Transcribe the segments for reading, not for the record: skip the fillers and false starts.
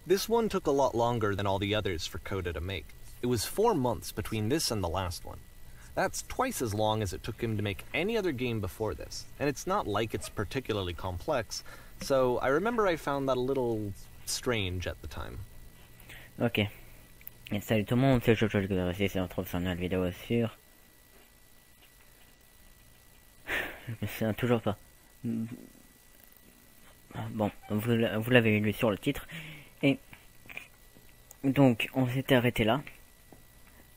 This one took a lot longer than all the others for Coda to make. It was 4 months between this and the last one. That's twice as long as it took him to make any other game before this, and it's not like it's particularly complex, so I remember I found that a little strange at the time. Ok. Et salut tout le monde, c'est Jojo le ici, on se retrouve sur une nouvelle vidéo sur... Je me souviens toujours pas. Bon, vous l'avez lu sur le titre. Et donc, on s'était arrêté là.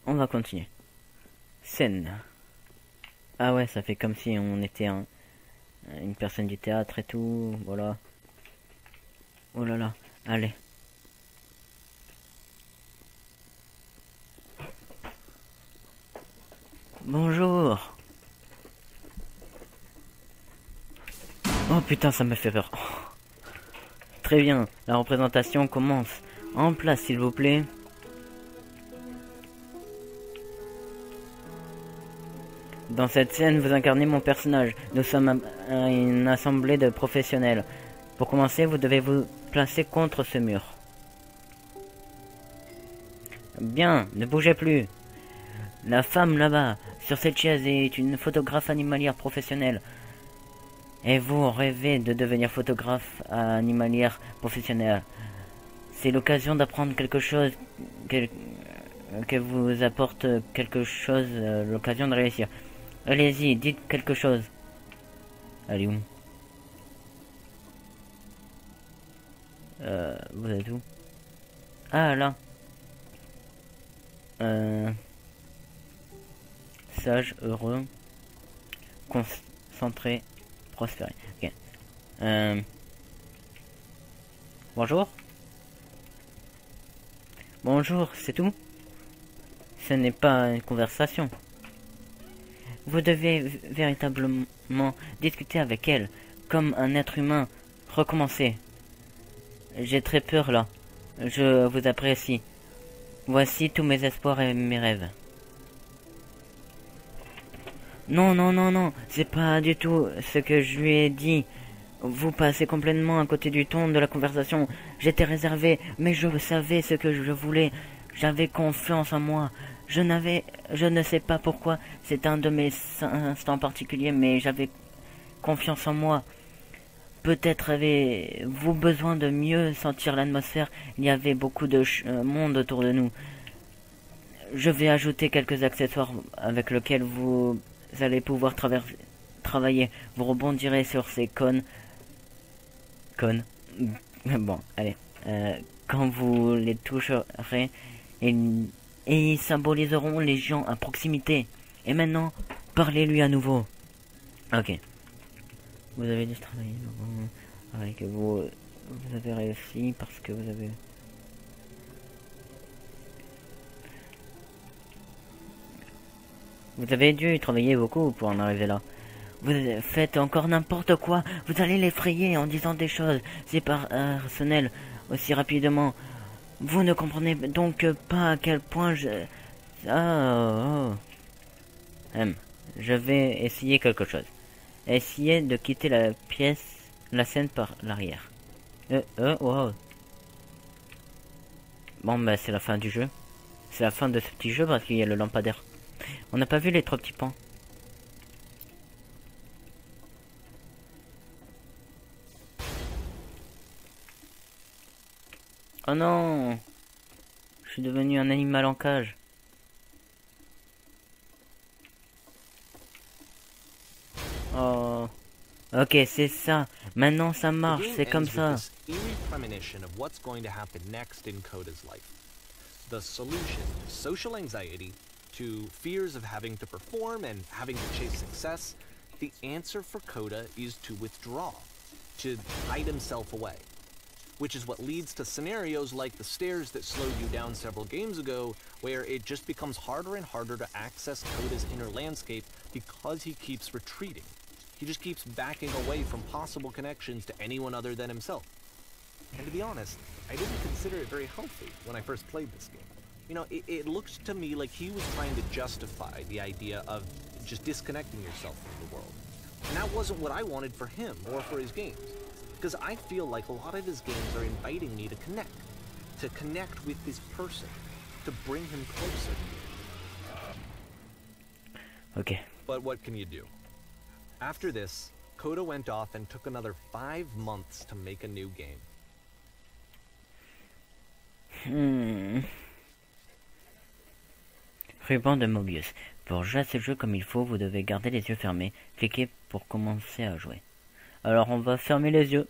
On va continuer. Scène. Ah ouais, ça fait comme si on était une personne du théâtre et tout. Voilà. Oh là là, allez. Bonjour. Oh putain, ça me fait peur. Oh. Très bien, la représentation commence. En place, s'il vous plaît. Dans cette scène, vous incarnez mon personnage. Nous sommes une assemblée de professionnels. Pour commencer, vous devez vous placer contre ce mur. Bien, ne bougez plus. La femme là-bas, sur cette chaise, est une photographe animalière professionnelle. Et vous rêvez de devenir photographe animalière professionnelle. C'est l'occasion d'apprendre quelque chose que vous apporte quelque chose, l'occasion de réussir. Allez-y, dites quelque chose. Allez où? Vous êtes où? Ah là. Sage, heureux, concentré, prospérer. Ok. Bonjour. Bonjour, c'est tout? Ce n'est pas une conversation. Vous devez véritablement discuter avec elle, comme un être humain. Recommencer. J'ai très peur là. Je vous apprécie. Voici tous mes espoirs et mes rêves. Non, non, non, non, c'est pas du tout ce que je lui ai dit. Vous passez complètement à côté du ton de la conversation. J'étais réservé, mais je savais ce que je voulais. J'avais confiance en moi. Je ne sais pas pourquoi, c'est un de mes instants particuliers, mais j'avais confiance en moi. Peut-être avez-vous besoin de mieux sentir l'atmosphère. Il y avait beaucoup de monde autour de nous. Je vais ajouter quelques accessoires avec lesquels vous allez pouvoir travailler. Vous rebondirez sur ces cônes. Bon, allez. Quand vous les toucherez, et ils symboliseront les gens à proximité. Et maintenant, parlez-lui à nouveau. Ok. Vous avez dû travailler avec vous avez réussi parce que vous avez... Vous avez dû travailler beaucoup pour en arriver là. Vous faites encore n'importe quoi. Vous allez l'effrayer en disant des choses si personnelles aussi rapidement. Vous ne comprenez donc pas à quel point je... Je vais essayer quelque chose. Essayez de quitter la scène par l'arrière. Wow. Bon, bah c'est la fin du jeu. C'est la fin de ce petit jeu parce qu'il y a le lampadaire. On n'a pas vu les 3 petits pans. Oh non! Je suis devenu un animal en cage. Oh. Ok, c'est ça. Maintenant ça marche, c'est comme ça. The solution, social anxiety, to fears of having to perform and having to chase success, the answer for Coda is to withdraw, to hide himself away. Which is what leads to scenarios like the stairs that slowed you down several games ago, where it just becomes harder and harder to access Coda's inner landscape because he keeps retreating. He just keeps backing away from possible connections to anyone other than himself. And to be honest, I didn't consider it very healthy when I first played this game. You know, it looks to me like he was trying to justify the idea of just disconnecting yourself from the world. And that wasn't what I wanted for him or for his games. Because I feel like a lot of his games are inviting me to connect. to connect with this person, to bring him closer. Ok. But what can you do? After this, Coda went off and took another 5 months to make a new game. Ruban de Mobius. Pour jouer à ce jeu comme il faut, vous devez garder les yeux fermés. Cliquez pour commencer à jouer. Alors on va fermer les yeux.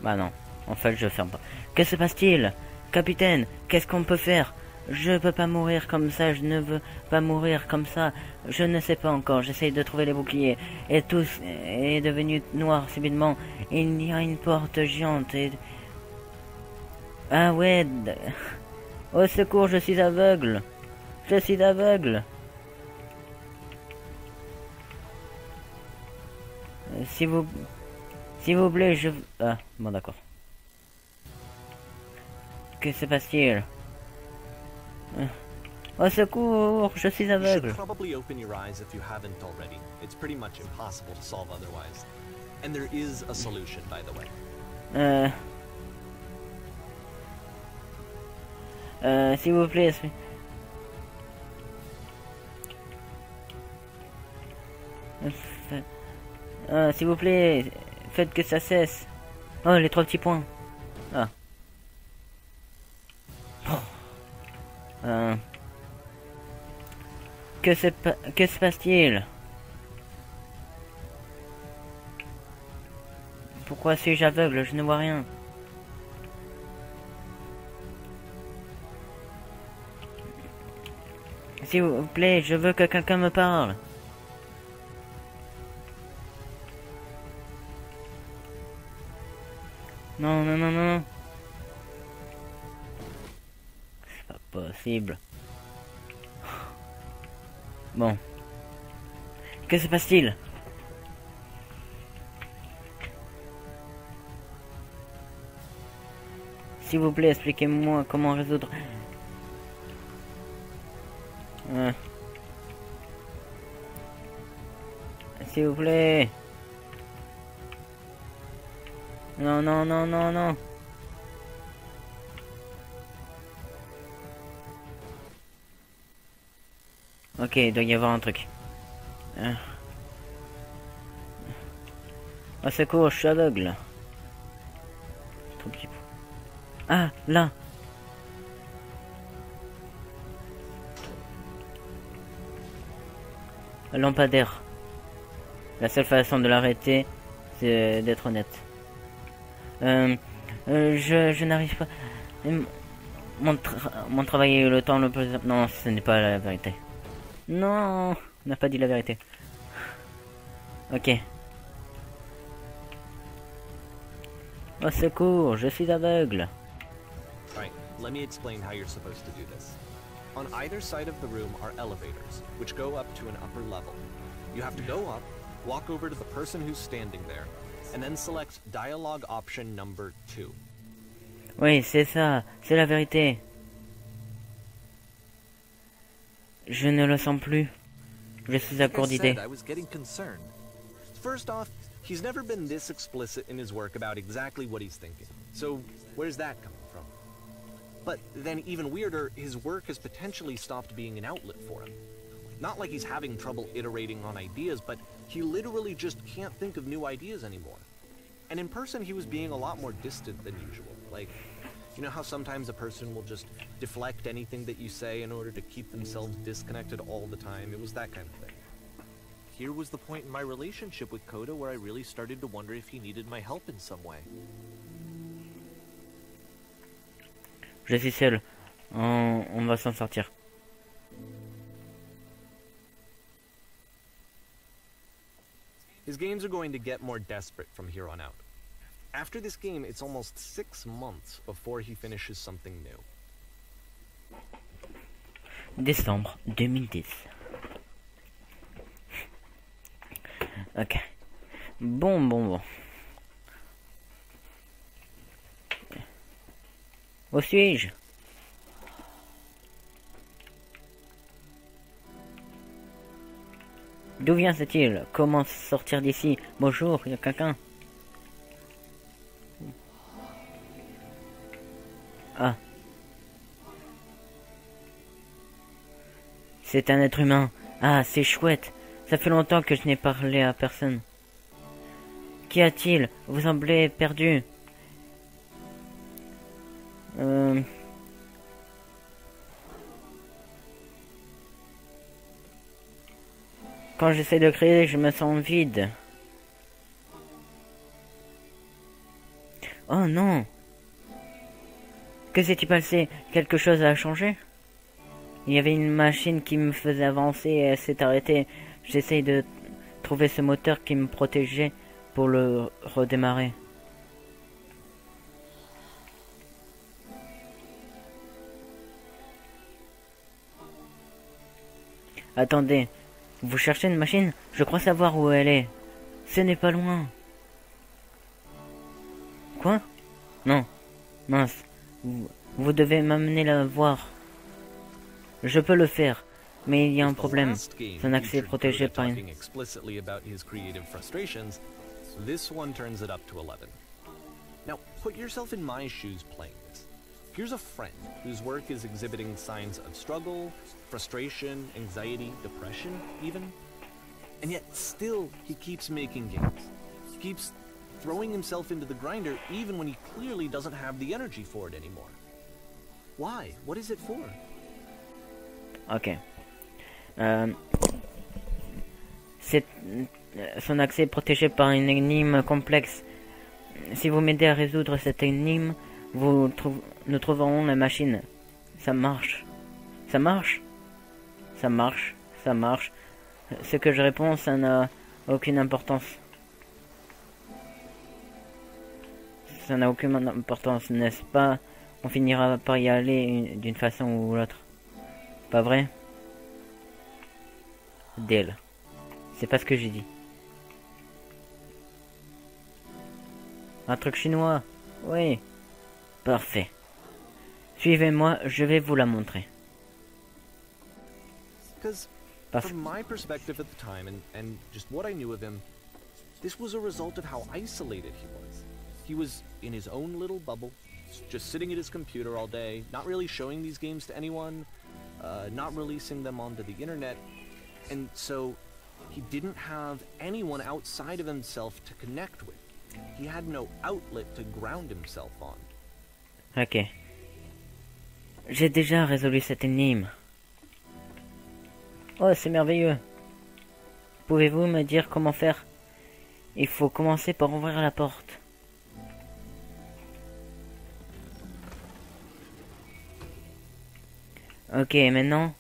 Bah non, en fait je ferme pas. Que se passe-t-il? Capitaine, qu'est-ce qu'on peut faire? Je peux pas mourir comme ça, je ne veux pas mourir comme ça. Je ne sais pas encore, j'essaye de trouver les boucliers. Et tout est devenu noir subitement. Il y a une porte géante et... Ah ouais... Au secours, je suis aveugle. Je suis aveugle. S'il vous plaît, je... Ah, bon d'accord. Que se passe-t-il? Au secours, je suis aveugle. You should probably open your eyes if you haven't already. It's pretty much impossible to solve otherwise. And there is a solution, by the way. S'il vous plaît, s'il vous plaît, faites que ça cesse. Oh, les 3 petits points. Ah. Que se passe-t-il? Pourquoi suis-je aveugle? Je ne vois rien. S'il vous plaît, je veux que quelqu'un me parle. Non, non, non, non. C'est pas possible. Bon. Que se passe-t-il? S'il vous plaît, expliquez-moi comment résoudre... S'il vous plaît. Non, non, non, non, non. Ok, il doit y avoir un truc. Au secours, je suis aveugle. Trop petit. Ah, là. Un lampadaire. La seule façon de l'arrêter, c'est d'être honnête. Je n'arrive pas. Mon travail est le temps le plus... Non, ce n'est pas la vérité. Non, on n'a pas dit la vérité. Ok. Au secours, je suis aveugle. Right, let me explain how you're supposed to do this. On either side of the room are elevators, which go up to an upper level. You have to go up, walk over to the person who's standing there, and then select dialogue option number 2. Oui, c'est ça, c'est la vérité. Je ne le sens plus. Je suis à court d'idées. I was getting concerned. First off, he's never been this explicit in his work about exactly what he's thinking. So, where's that coming from? But then even weirder, his work has potentially stopped being an outlet for him. Not like he's having trouble iterating on ideas, but he literally just can't think of new ideas anymore. And in person, he was being a lot more distant than usual. Like, you know how sometimes a person will just deflect anything that you say in order to keep themselves disconnected all the time? It was that kind of thing. Here was the point in my relationship with Coda where I really started to wonder if he needed my help in some way. Je suis seul. On va s'en sortir. His games are going to get more desperate from here on out. After this game, it's almost 6 months before he finishes something new. Décembre 2010. Ok. Bon. Où suis-je? D'où vient cette île? Comment sortir d'ici? Bonjour, il y a quelqu'un? Ah. C'est un être humain. Ah, c'est chouette. Ça fait longtemps que je n'ai parlé à personne. Qu'y a-t-il? Vous semblez perdu. Quand j'essaie de créer, je me sens vide. Oh non! Que s'est-il passé? Quelque chose a changé? Il y avait une machine qui me faisait avancer et elle s'est arrêtée. J'essaye de trouver ce moteur qui me protégeait pour le redémarrer. Attendez, vous cherchez une machine? Je crois savoir où elle est. Ce n'est pas loin. Quoi? Non. Mince. Vous devez m'amener la voir. Je peux le faire, mais il y a un problème. Son accès est protégé par une... This one turns it up to 11. Now, put yourself in my shoes playing this. Here's a friend whose work is exhibiting signs of struggle, frustration, anxiety, depression, even. And yet, still, he keeps making games. He keeps throwing himself into the grinder even when he clearly doesn't have the energy for it anymore. Why? What is it for? Ok. Son accès est protégé par une énigme complexe. Si vous m'aidez à résoudre cette énigme, nous trouverons la machine. Ça marche. Ça marche? Ça marche. Ça marche. Ce que je réponds, ça n'a aucune importance. Ça n'a aucune importance, n'est-ce pas? On finira par y aller d'une façon ou l'autre. Pas vrai? Deal. C'est pas ce que j'ai dit. Un truc chinois? Oui. Parfait. Suivez-moi, je vais vous la montrer. From my perspective at the time and just what I knew of him, this was a result of how isolated he was. He was in his own little bubble, just sitting at his computer all day, not really showing these games to anyone, not releasing them onto the internet, and so he didn't have anyone outside of himself to connect with. He had no outlet to ground himself on. Ok. J'ai déjà résolu cette énigme. Oh, c'est merveilleux. Pouvez-vous me dire comment faire? Il faut commencer par ouvrir la porte. Ok, maintenant,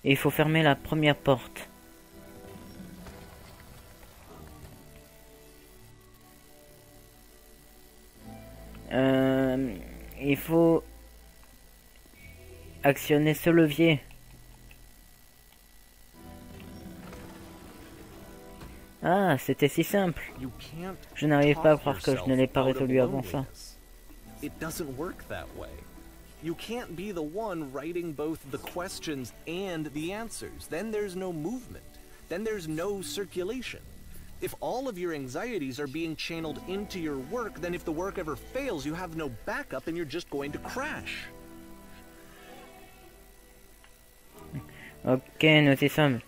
il faut fermer la première porte. Il faut actionner ce levier. Ah, c'était si simple. Je n'arrive pas à croire que je ne l'ai pas résolu avant ça. It doesn't work that way. You can't be the one writing both the questions and the answers. Then there's no movement. Then there's no circulation. If all of your anxieties are being channeled into your work, then if the work ever fails, you have no backup and you're just going to crash. Ok, nous y sommes.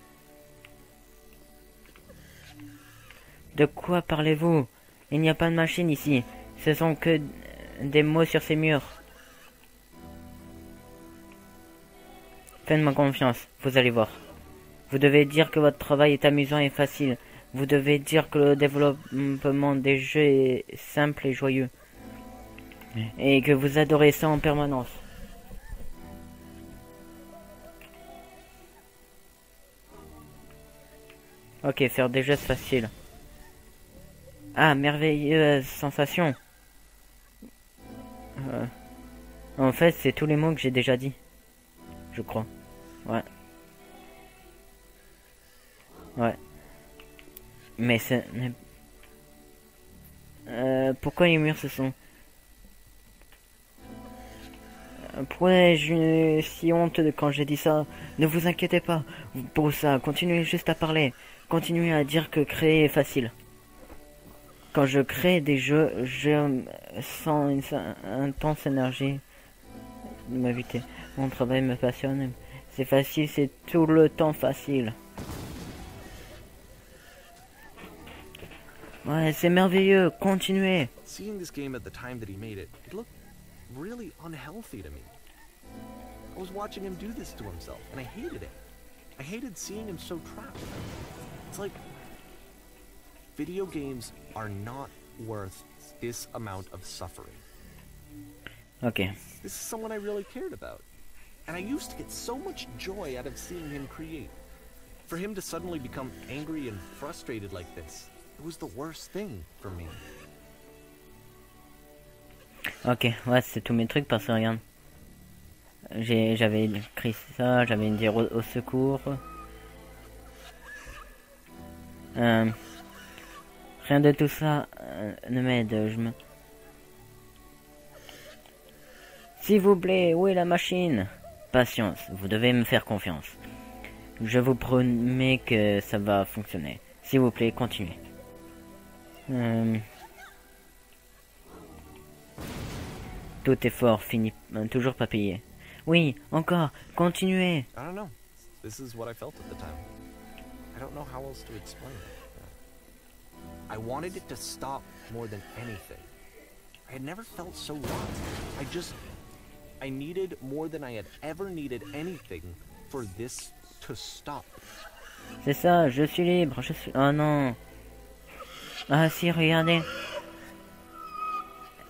De quoi parlez-vous? Il n'y a pas de machine ici. Ce sont que des mots sur ces murs. Faites-moi confiance, vous allez voir. Vous devez dire que votre travail est amusant et facile. Vous devez dire que le développement des jeux est simple et joyeux. Et que vous adorez ça en permanence. Ok, faire des gestes faciles. Ah, merveilleuse sensation. En fait, c'est tous les mots que j'ai déjà dit. Je crois. Ouais. Ouais. Mais c'est... pourquoi les murs se sont... Pourquoi j'ai si honte quand j'ai dit ça? Ne vous inquiétez pas pour ça. Continuez juste à parler. Continuez à dire que créer est facile. Quand je crée des jeux, je sens une intense énergie de m'inviter. Mon travail me passionne. C'est facile, c'est tout le temps facile. Ouais, c'est merveilleux, continuez. Seeing this game at the time that he made it, it looked really unhealthy to me. I was watching him do this to himself, and I hated it. I hated seeing him so trapped. It's like video games are not worth this amount of suffering. Ok. This is someone I really cared about. And I used to get so much joy out of seeing him create. For him to suddenly become angry and frustrated like this, it was the worst thing for me. Ok, ouais, c'est tous mes trucs parce que regarde. J'avais écrit ça, j'avais dit au secours. Rien de tout ça ne m'aide. S'il vous plaît, où est la machine? Patience, vous devez me faire confiance. Je vous promets que ça va fonctionner. S'il vous plaît, continuez. Tout effort fini, toujours pas payé. Oui, encore, continuez. I don't know. This is what I felt at the time. I don't know how else to explain it. I wanted it to stop more than anything. I had never felt so lost. I needed more than I had ever needed anything for this to stop. C'est ça, je suis libre, je suis... Oh non. Ah si, regardez.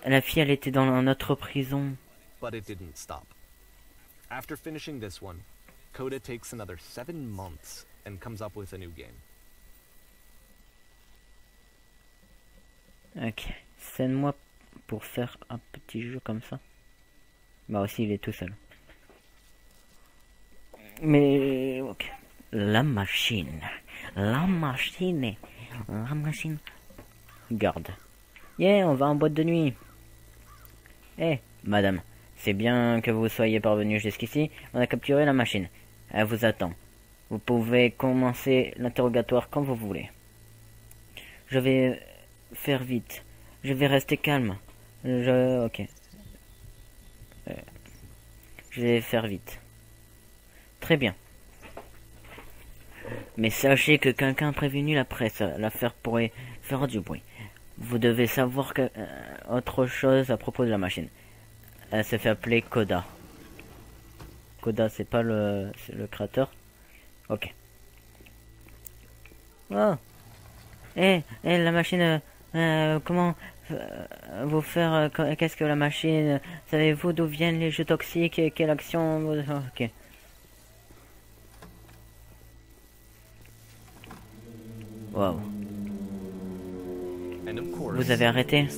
La fille, elle était dans notre prison. But it didn't stop. After finishing this one, Coda takes another 7 months and comes up with a new game. Ok, 7 mois pour faire un petit jeu comme ça. Bah aussi, il est tout seul. Mais, ok. La machine. La machine. La machine. Garde. Yeah, on va en boîte de nuit. Eh, madame, c'est bien que vous soyez parvenu jusqu'ici. On a capturé la machine. Elle vous attend. Vous pouvez commencer l'interrogatoire quand vous voulez. Je vais faire vite. Je vais rester calme. Ok. Je vais faire vite. Très bien. Mais sachez que quelqu'un a prévenu la presse. L'affaire pourrait faire du bruit. Vous devez savoir que autre chose à propos de la machine. Elle se fait appeler Coda. Coda, c'est pas le créateur. Ok. Oh. La machine. Comment vous faire... Qu'est-ce que la machine... Savez-vous d'où viennent les jeux toxiques et quelle action... Ok. Wow. Vous avez arrêté?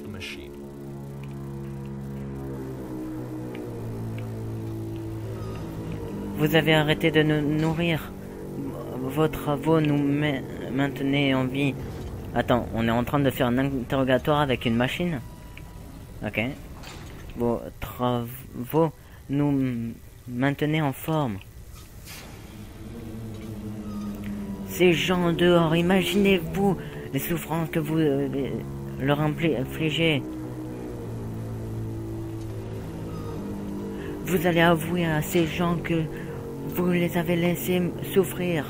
Vous avez arrêté de nous nourrir. Vos travaux nous maintenaient en vie. Attends, on est en train de faire un interrogatoire avec une machine? Ok. Vos travaux nous maintenaient en forme. Ces gens dehors, imaginez-vous les souffrances que vous leur infligez. Vous allez avouer à ces gens que vous les avez laissés souffrir.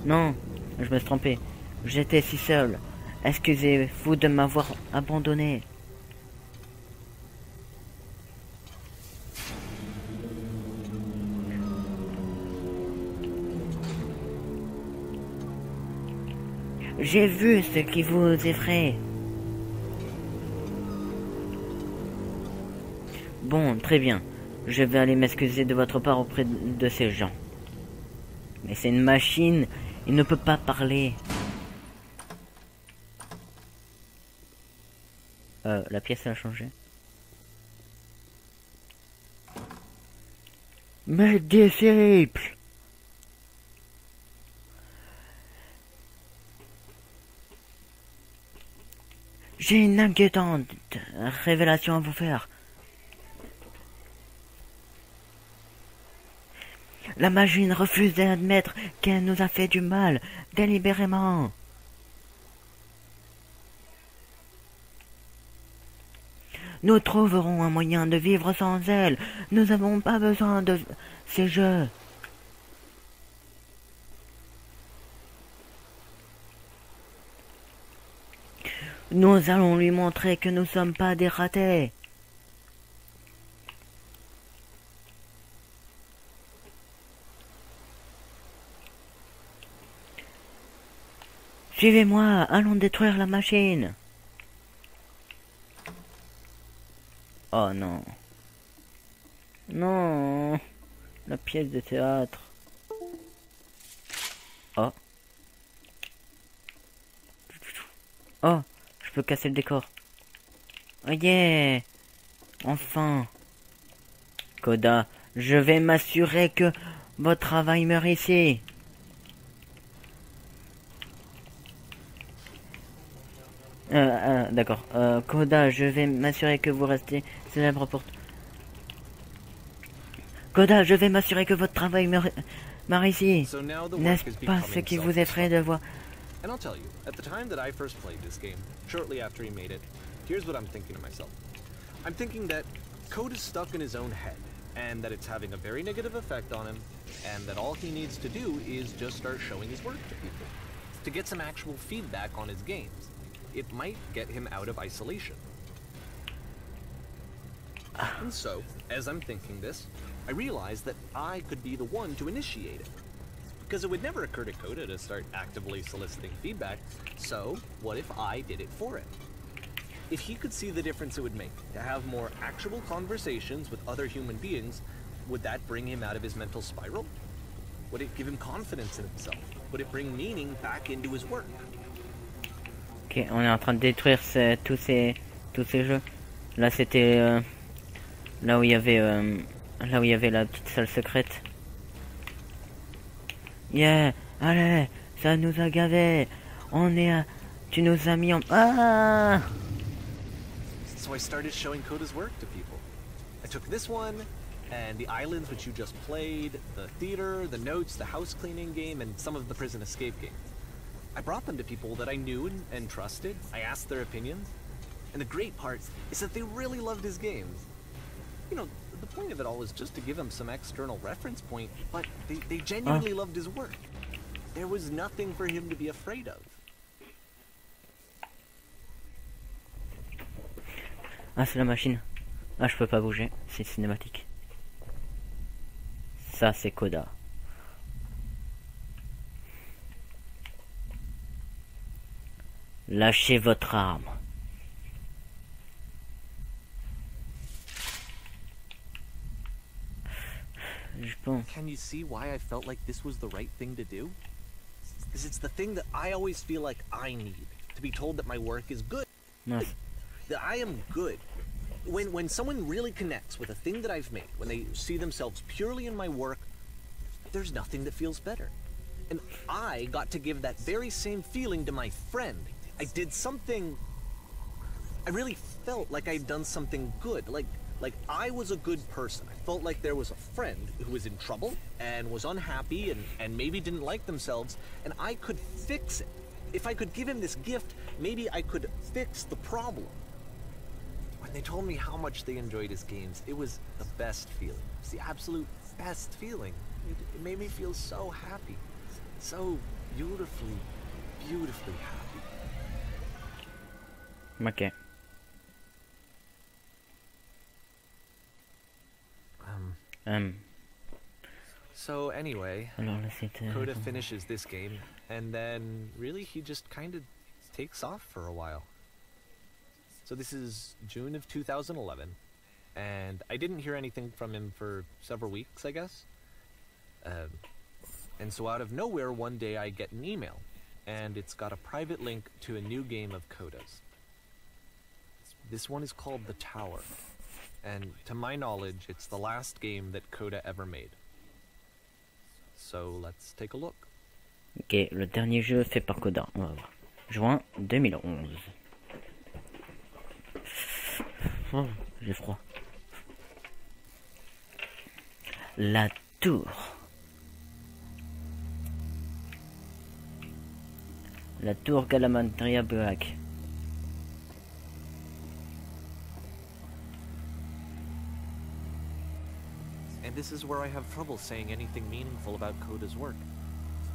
Non, je me suis trompé. J'étais si seul. Excusez-vous de m'avoir abandonné. J'ai vu ce qui vous effraie. Bon, très bien. Je vais aller m'excuser de votre part auprès de ces gens. Mais c'est une machine. Il ne peut pas parler. La pièce a changé. Mes disciples. J'ai une inquiétante révélation à vous faire. La machine refuse d'admettre qu'elle nous a fait du mal, délibérément. Nous trouverons un moyen de vivre sans elle. Nous n'avons pas besoin de ces jeux. Nous allons lui montrer que nous ne sommes pas des ratés. Suivez-moi, allons détruire la machine. Oh non. Non. La pièce de théâtre. Oh. Oh, je peux casser le décor. Oh yeah. Enfin. Coda, je vais m'assurer que votre travail meurt ici. D'accord. Coda, je vais m'assurer que vous restez célèbre pour... Coda, je vais m'assurer que votre travail meurt ici. N'est-ce pas ce qui vous effraie de voir... And I'll tell you, at the time that I first played this game, shortly after he made it, here's what I'm thinking to myself. I'm thinking that Code is stuck in his own head, and that it's having a very negative effect on him, and that all he needs to do is just start showing his work to people, to get some actual feedback on his games. It might get him out of isolation. And so, as I'm thinking this, I realize that I could be the one to initiate it. Because it would never occur to Coda to start actively soliciting feedback, so what if I did it for him? If he could see the difference it would make to have more actual conversations with other human beings, would that bring him out of his mental spiral? Would it give him confidence in himself? Would it bring meaning back into his work? Ok, on est en train de détruire tous ces jeux. Là, c'était là où il y avait la petite salle secrète. Yeah, allez, ça nous a gavés. Tu nous as mis en... Ah! So I started showing Coda's work to people. I took this one, and the islands which you just played, the theater, the notes, the house cleaning game, and some of the prison escape games. I brought them to people that I knew and trusted. I asked their opinions. And the great part is that they really loved his games. You know, the point of it all was just to give him some external reference point, but they genuinely loved his work. There was nothing for him to be afraid of. Ah, c'est la machine. Ah, je peux pas bouger, c'est cinématique. Ça, c'est Coda. Lâchez votre arme. Je pense. Can you see why I felt like this was the right thing to do? Because it's the thing that I always feel like I need, to be told that my work is good. Nice. That I am good. When someone really connects with a thing that I've made, when they see themselves purely in my work, there's nothing that feels better. And I got to give that very same feeling to my friend. I did something... I really felt like I'd done something good, like I was a good person. I felt like there was a friend who was in trouble and was unhappy and maybe didn't like themselves, and I could fix it. If I could give him this gift, maybe I could fix the problem. When they told me how much they enjoyed his games, it was the best feeling. It was the absolute best feeling. It made me feel so happy. So beautifully, beautifully happy. Okay. So anyway, Alors là, Coda finishes this game, and then really he just kind of takes off for a while. So this is June of 2011, and I didn't hear anything from him for several weeks, I guess. And so out of nowhere, one day I get an email, and it's got a private link to a new game of Coda's. This one is called The Tower, and to my knowledge, it's the last game that Coda ever made. So let's take a look. Ok, le dernier jeu fait par Coda, on va voir. Juin 2011. Oh, j'ai froid. La tour. La tour Calamandria Black. And this is where I have trouble saying anything meaningful about Coda's work.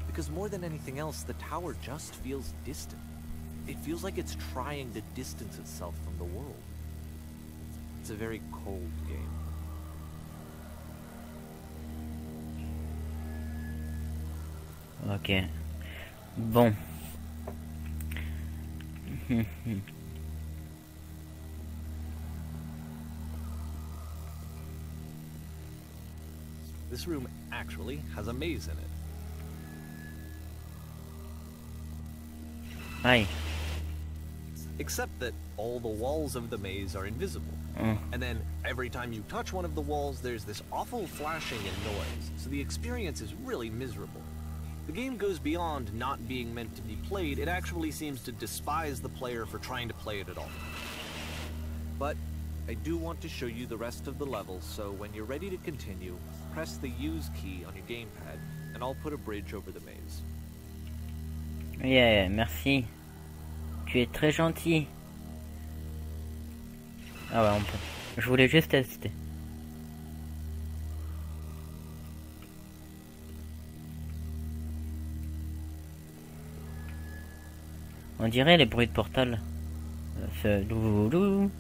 Because more than anything else, the tower just feels distant. It feels like it's trying to distance itself from the world. It's a very cold game. Ok. Bon. This room actually has a maze in it. Aïe. Except that all the walls of the maze are invisible. And then every time you touch one of the walls, there's this awful flashing and noise, so the experience is really miserable. The game goes beyond not being meant to be played, it actually seems to despise the player for trying to play it at all. But I do want to show you the rest of the levels, so when you're ready to continue, press the use key on your gamepad, and I'll put a bridge over the maze. Yeah, merci. Tu es très gentil. Ah ouais, on peut. Je voulais juste tester. On dirait les bruits de portal. Ce doudou.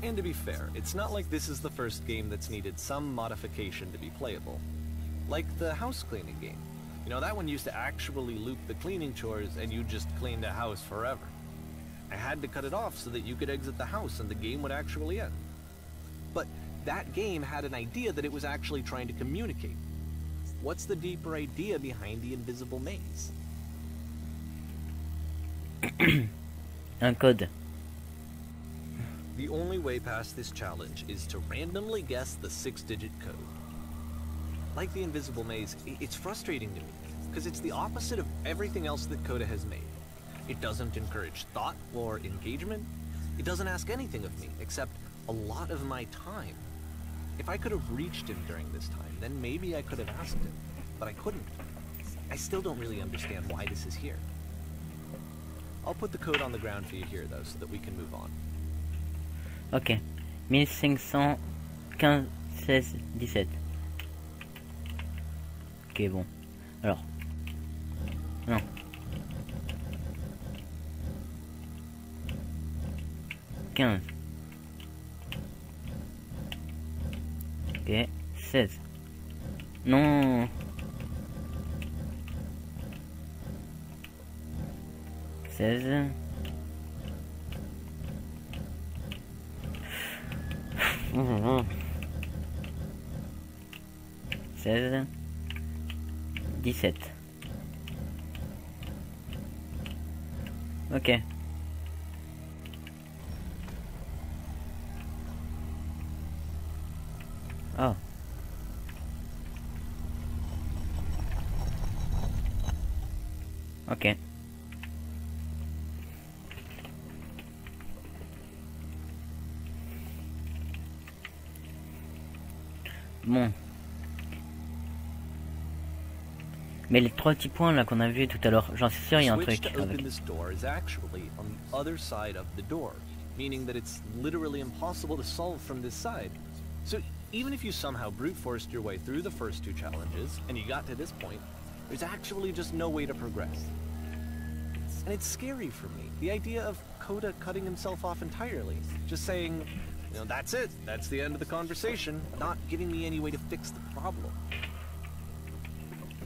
And to be fair, it's not like this is the first game that's needed some modification to be playable. Like the house cleaning game. You know, that one used to actually loop the cleaning chores and you just cleaned a house forever. I had to cut it off so that you could exit the house and the game would actually end. But that game had an idea that it was actually trying to communicate. What's the deeper idea behind the invisible maze? Un code. The only way past this challenge is to randomly guess the 6-digit code. Like the invisible maze, it's frustrating to me, because it's the opposite of everything else that Coda has made. It doesn't encourage thought or engagement. It doesn't ask anything of me, except a lot of my time. If I could have reached him during this time, then maybe I could have asked him, but I couldn't. I still don't really understand why this is here. I'll put the code on the ground for you here, though, so that we can move on. Ok. 1515 16 17. Ok, bon. Alors. Non. Quinze. Ok. 16. Non. 16. 16. 17. Ok. Oh. Ok. Bon. Mais les trois petits points là qu'on a vu tout à l'heure, j'en suis sûr il y a un truc avec. This door is actually on the other side of the door, meaning that it's literally impossible to solve from this side. So even if you somehow brute forced your way through the first two challenges and you got to this point, there's actually just no way to progress. And it's scary for me, the idea of Coda cutting himself off entirely, just saying, you know, that's it, that's the end of the conversation, not giving me any way to fix the problem.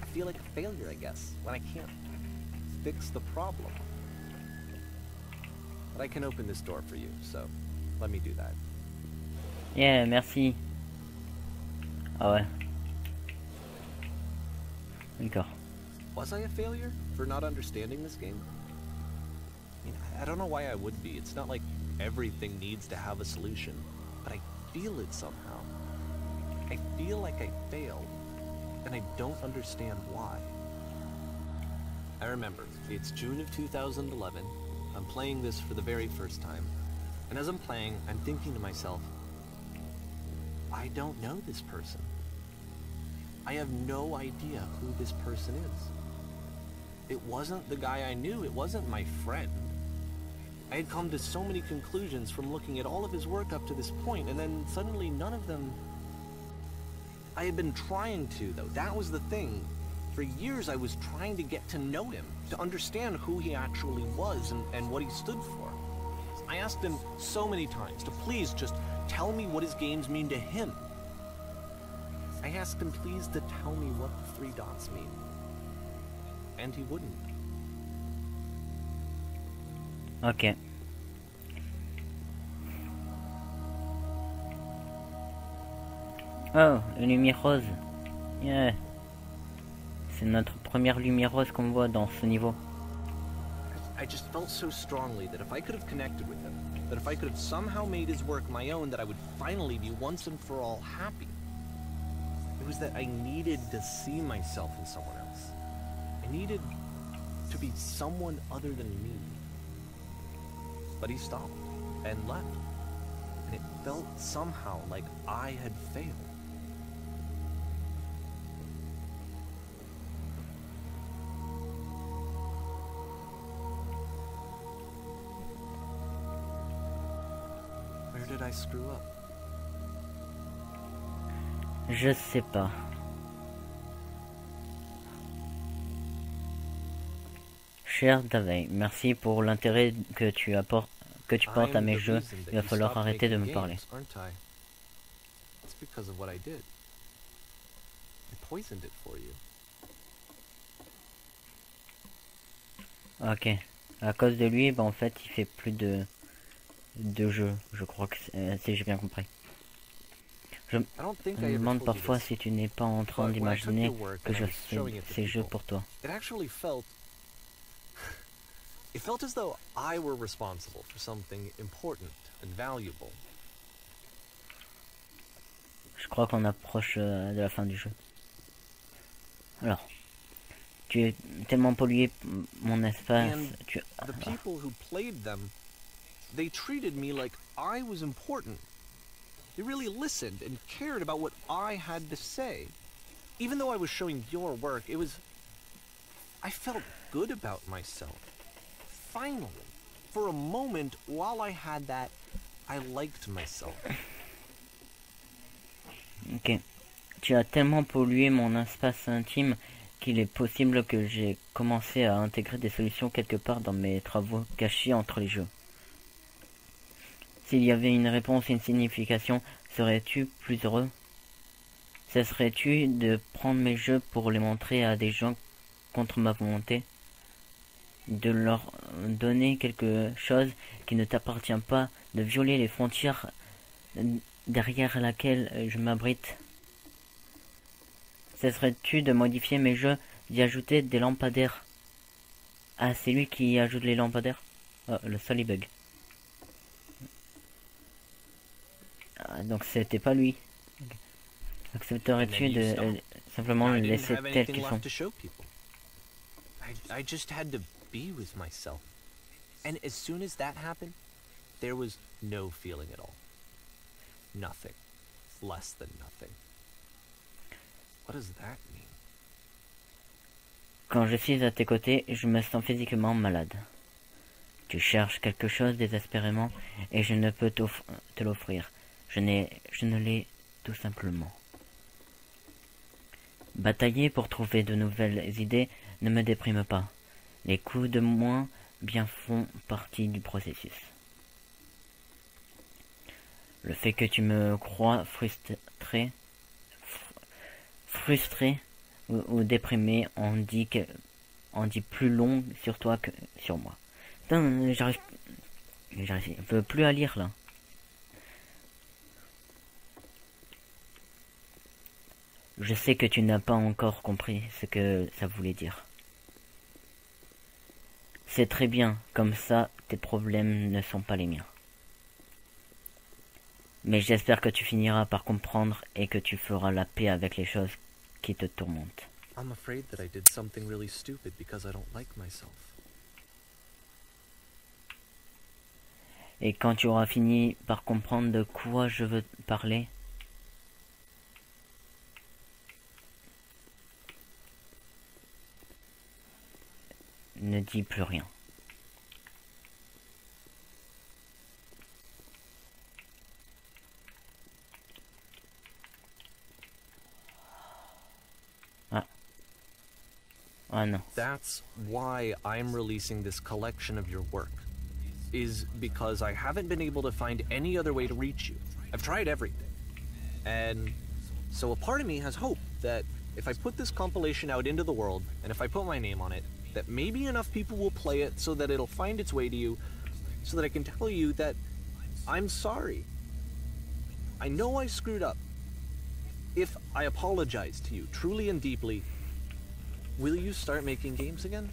I feel like a failure, I guess, when I can't fix the problem. But I can open this door for you, so let me do that. Yeah, merci. Ah ouais. D'accord. Was I a failure for not understanding this game? I mean, I don't know why I would be. It's not like everything needs to have a solution, but I feel it somehow. I feel like I failed, and I don't understand why. I remember, it's June of 2011, I'm playing this for the very first time, and as I'm playing, I'm thinking to myself, I don't know this person. I have no idea who this person is. It wasn't the guy I knew, it wasn't my friend. I had come to so many conclusions from looking at all of his work up to this point, and then suddenly none of them... I had been trying to, though. That was the thing. For years I was trying to get to know him, to understand who he actually was and what he stood for. I asked him so many times to please just tell me what his games mean to him. I asked him please to tell me what the 3 dots mean. And he wouldn't. Ok. Oh, une lumière rose. Yeah. C'est notre première lumière rose qu'on voit dans ce niveau. I just felt so strongly that if I could have connected with him, that if I could have somehow made his work my own, that I would finally be once and for all happy. It was that I needed to see myself in someone else. I needed to be someone other than me. But he stopped and left. And it felt somehow like I had failed. Where did I screw up? Je sais pas. Cher Daveil, merci pour l'intérêt que tu portes à mes jeux. Il va falloir arrêter de me parler. It's because of what I did. I poisoned it for you. Ok. À cause de lui, bah en fait, il fait plus de jeux. Je crois que si j'ai bien compris. Je me demande parfois si tu n'es pas en train d'imaginer que je fais ces jeux pour toi. It felt as though I were responsible for something important and valuable. Je crois qu'on approche de la fin du jeu. Alors, tu es tellement pollué mon espace. The people who played them, they treated me like I was important. They really listened and cared about what I had to say. Even though I was showing your work, I felt good about myself. Finally, for a moment, while I had that, I liked myself. Ok. Tu as tellement pollué mon espace intime qu'il est possible que j'ai commencé à intégrer des solutions quelque part dans mes travaux cachés entre les jeux. S'il y avait une réponse et une signification, serais-tu plus heureux? Cesserais-tu de prendre mes jeux pour les montrer à des gens contre ma volonté? De leur donner quelque chose qui ne t'appartient pas, de violer les frontières derrière laquelle je m'abrite? Cesserais-tu de modifier mes jeux, d'y ajouter des lampadaires? Ah, c'est lui qui ajoute les lampadaires? Oh, le seul bug. Ah, donc c'était pas lui. Okay. Accepterais-tu de simplement les laisser tels qu'ils sont? I just had to be with myself. And as soon as that happened, there was no feeling at all. Nothing. Less than nothing. What does that mean? Quand je suis à tes côtés, je me sens physiquement malade. Tu cherches quelque chose désespérément et je ne peux te l'offrir. Je ne l'ai tout simplement. Batailler pour trouver de nouvelles idées ne me déprime pas. Les coups de moins bien font partie du processus. Le fait que tu me crois frustré ou déprimé en dit plus long sur toi que sur moi. Putain, j'arrive plus à lire là. Je sais que tu n'as pas encore compris ce que ça voulait dire. C'est très bien, comme ça, tes problèmes ne sont pas les miens. Mais j'espère que tu finiras par comprendre et que tu feras la paix avec les choses qui te tourmentent. I'm afraid that I did something really stupid because I don't like myself. Et quand tu auras fini par comprendre de quoi je veux parler, ne dis plus rien. Ah non. That's why I'm releasing this collection of your work, is because I haven't been able to find any other way to reach you. I've tried everything. And so a part of me has hope that if I put this compilation out into the world, and if I put my name on it, that maybe enough people will play it so that it'll find its way to you, so that I can tell you that I'm sorry. I know I screwed up. If I apologize to you truly and deeply, will you start making games again?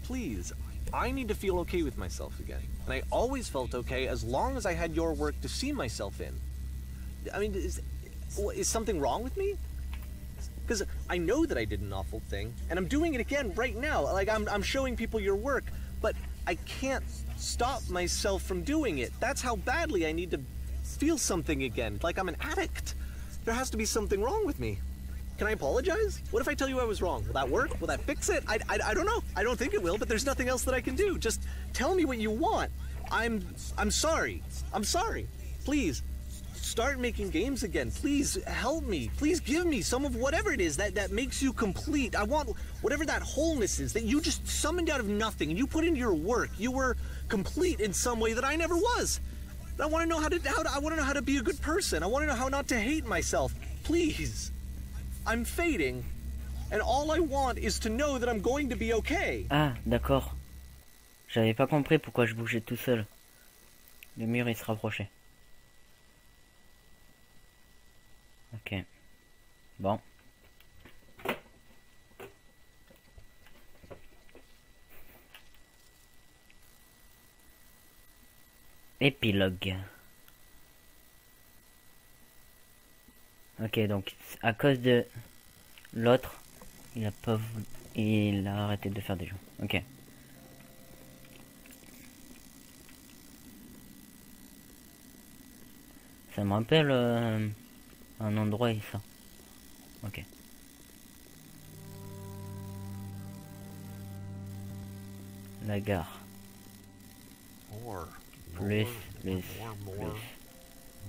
Please, I need to feel okay with myself again. And I always felt okay as long as I had your work to see myself in. I mean, is something wrong with me? Because I know that I did an awful thing, and I'm doing it again right now. Like, I'm showing people your work, but I can't stop myself from doing it. That's how badly I need to feel something again, like I'm an addict. There has to be something wrong with me. Can I apologize? What if I tell you I was wrong? Will that work? Will that fix it? I don't know. I don't think it will, but there's nothing else that I can do. Just tell me what you want. I'm sorry. I'm sorry. Please, start making games again. Please help me. Please give me some of whatever it is that makes you complete. I want whatever that wholeness is that you just summoned out of nothing and you put into your work. You were complete in some way that I never was. I want to know how to be a good person. I want to know how not to hate myself. Please. I'm fading, and all I want is to know that I'm going to be okay. Ah, d'accord. J'avais pas compris pourquoi je bougeais tout seul. Le mur il se rapprochait. Ok. Bon. Épilogue. Ok, donc à cause de l'autre, il a arrêté de faire des jeux. Ok. Ça me rappelle un endroit et ça. Ok. La gare. Plus.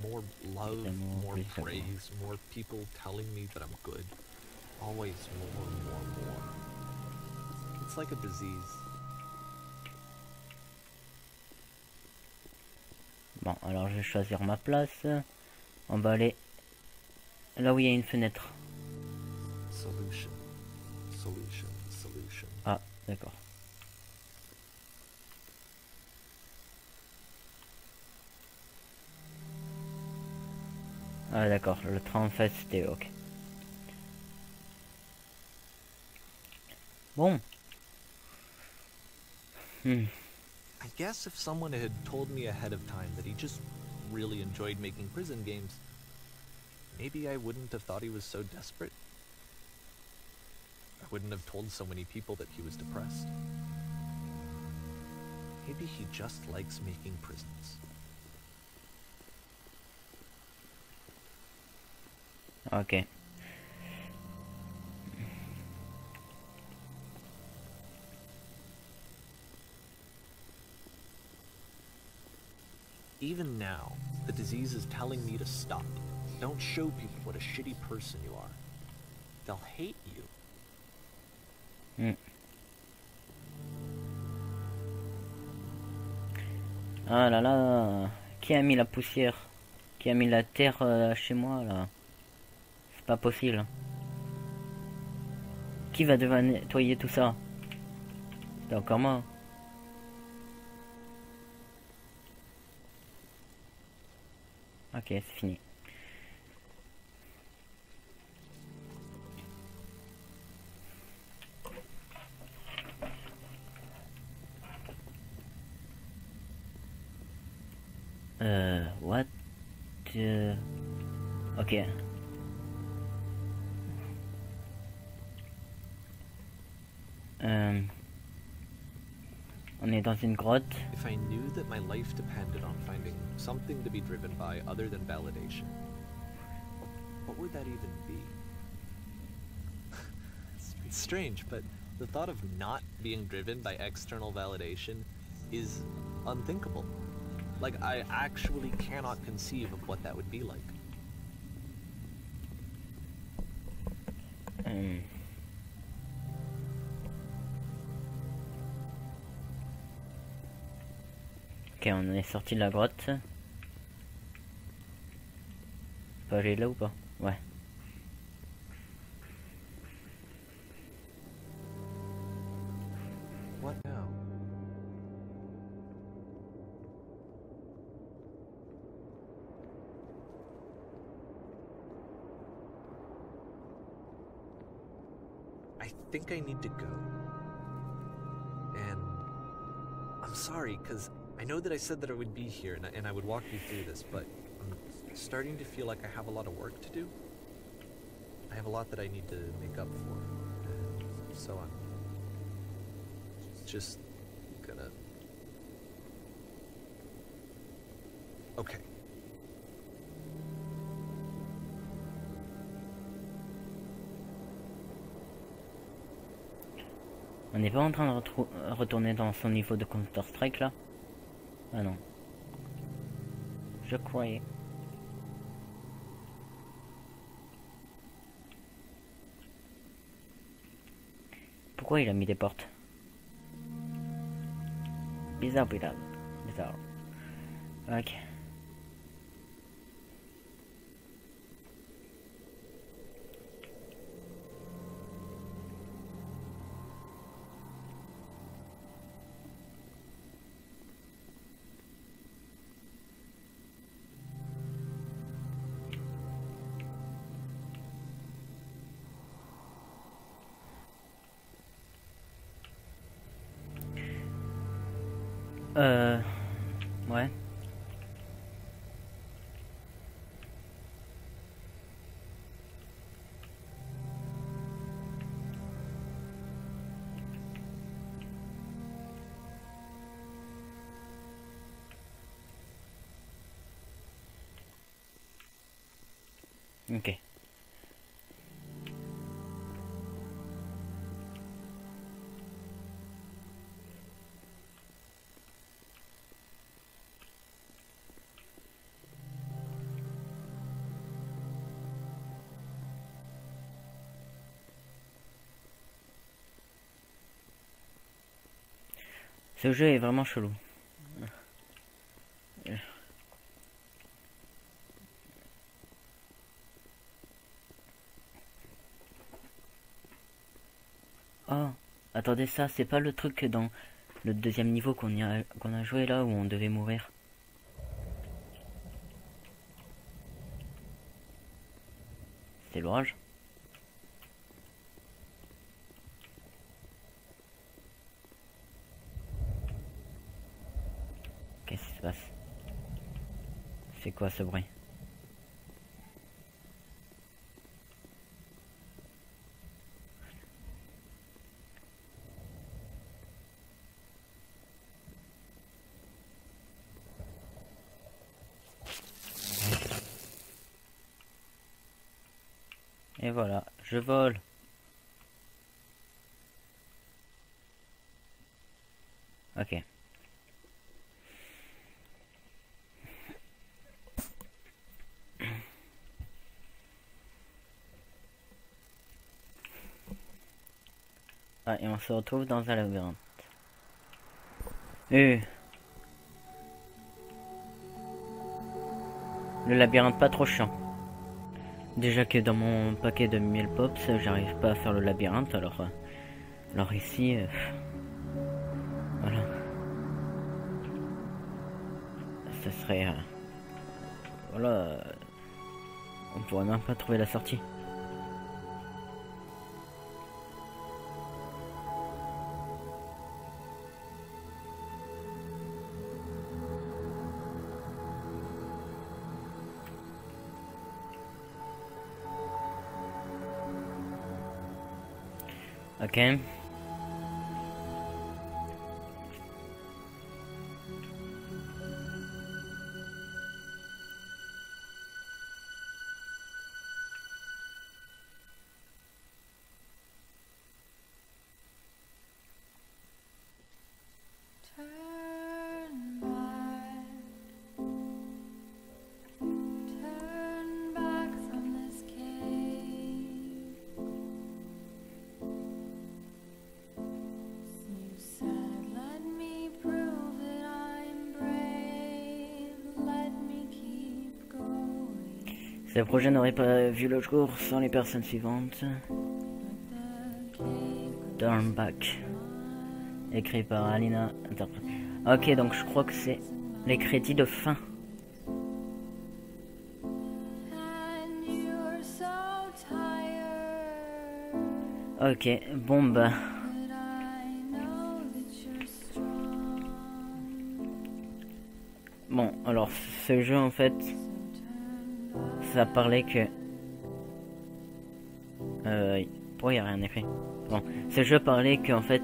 More love, more praise, more people telling me that I'm good. Always more. It's like a disease. Bon, alors je vais choisir ma place. On va aller là où il y a une fenêtre. Solution. Ah, d'accord. Ah d'accord, le train en fait c'était ok. Bon. I guess if someone had told me ahead of time that he just really enjoyed making prison games, maybe I wouldn't have thought he was so desperate. I wouldn't have told so many people that he was depressed. Maybe he just likes making prisons. Ok. Even now, the disease is telling me to stop. Don't show people what a shitty person you are. They'll hate you. Ah là là, qui a mis la poussière? Qui a mis la terre chez moi là? C'est pas possible. Qui va devoir nettoyer tout ça? C'est encore moi. Ok, c'est fini. What? Ok. On est dans une grotte. If I knew that my life depended on finding something to be driven by other than validation, what would that even be? It's strange, but the thought of not being driven by external validation is unthinkable. Like, I actually cannot conceive of what that would be like. Ok, on est sorti de la grotte. Faut aller là ou pas? Ouais. What now? I think I need to go. And I'm sorry, because I know that I said that I would be here and I would walk you through this, but I'm starting to feel like I have a lot of work to do. I have a lot that I need to make up for. And so I'm just gonna... Okay. On n'est pas en train de retourner dans son niveau de Counter-Strike là? Ah non. Je croyais. Pourquoi il a mis des portes? Bizarre, bizarre. Bizarre. Ok. Ouais. Ok. Ce jeu est vraiment chelou. Oh, attendez, ça, c'est pas le truc dans le deuxième niveau qu'on a joué là où on devait mourir. C'est l'orage. Qu'est-ce qui se passe? C'est quoi ce bruit? Et voilà, je vole. Ok. Ah, et on se retrouve dans un labyrinthe. Le labyrinthe pas trop chiant. Déjà que dans mon paquet de 1000 pops, j'arrive pas à faire le labyrinthe, alors ici, voilà. Ça serait, voilà, on pourrait même pas trouver la sortie. Ok. Ce projet n'aurait pas vu le jour sans les personnes suivantes. Turn Back. Écrit par Alina, interprète. Ok, donc je crois que c'est les crédits de fin. Ok, bon bah... Bon, alors ce jeu en fait, ça parlait que... pourquoi il n'y a rien écrit? Bon, ce jeu parlait qu'en fait,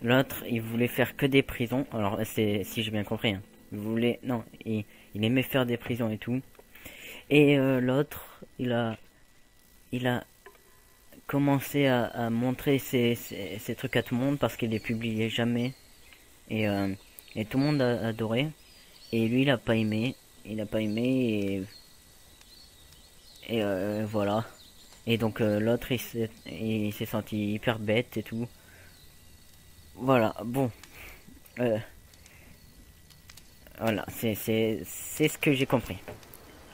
l'autre, il voulait faire que des prisons. Alors, c'est si j'ai bien compris. Hein. Il voulait, non, il aimait faire des prisons et tout. Et l'autre, il a commencé à montrer ses trucs à tout le monde parce qu'il les publiait jamais. Et tout le monde a adoré. Et lui, il a pas aimé. Il a pas aimé et voilà. Et donc l'autre, il s'est senti hyper bête et tout. Voilà, bon. Voilà, c'est ce que j'ai compris.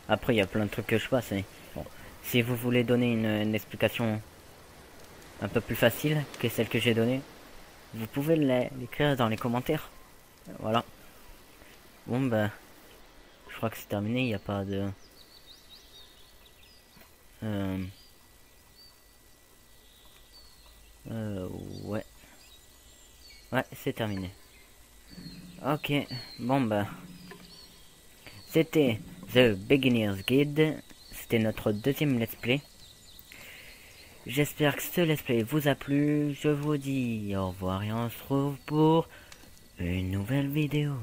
Après, il y a plein de trucs que je passe. Mais bon. Si vous voulez donner une explication un peu plus facile que celle que j'ai donnée, vous pouvez l'écrire dans les commentaires. Voilà. Bon, bah, je crois que c'est terminé. Il n'y a pas de... ouais. Ouais, c'est terminé. Ok, bon bah... C'était The Beginner's Guide. C'était notre deuxième let's play. J'espère que ce let's play vous a plu. Je vous dis au revoir et on se retrouve pour une nouvelle vidéo.